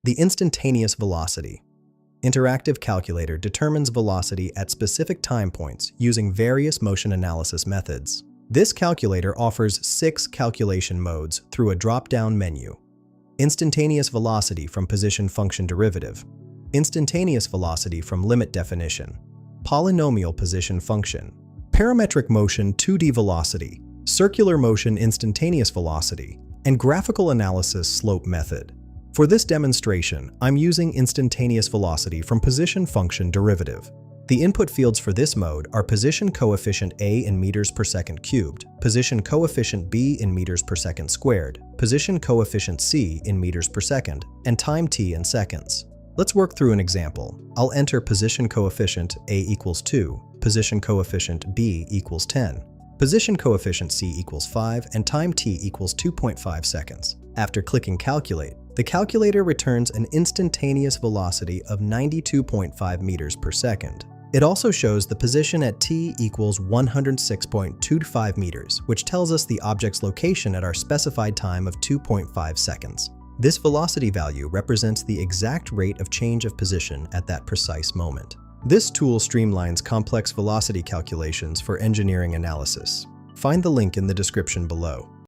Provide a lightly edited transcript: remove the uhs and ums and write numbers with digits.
The instantaneous velocity. Interactive calculator determines velocity at specific time points using various motion analysis methods. This calculator offers 6 calculation modes through a drop-down menu. Instantaneous velocity from position function derivative. Instantaneous velocity from limit definition. Polynomial position function. Parametric motion 2D velocity. Circular motion instantaneous velocity. And graphical analysis slope method. For this demonstration, I'm using instantaneous velocity from position function derivative. The input fields for this mode are position coefficient A in meters per second cubed, position coefficient B in meters per second squared, position coefficient C in meters per second, and time t in seconds. Let's work through an example. I'll enter position coefficient A equals 2, position coefficient B equals 10, position coefficient C equals 5, and time t equals 2.5 seconds. After clicking calculate, the calculator returns an instantaneous velocity of 92.5 meters per second. It also shows the position at t equals 106.25 meters, which tells us the object's location at our specified time of 2.5 seconds. This velocity value represents the exact rate of change of position at that precise moment. This tool streamlines complex velocity calculations for engineering analysis. Find the link in the description below.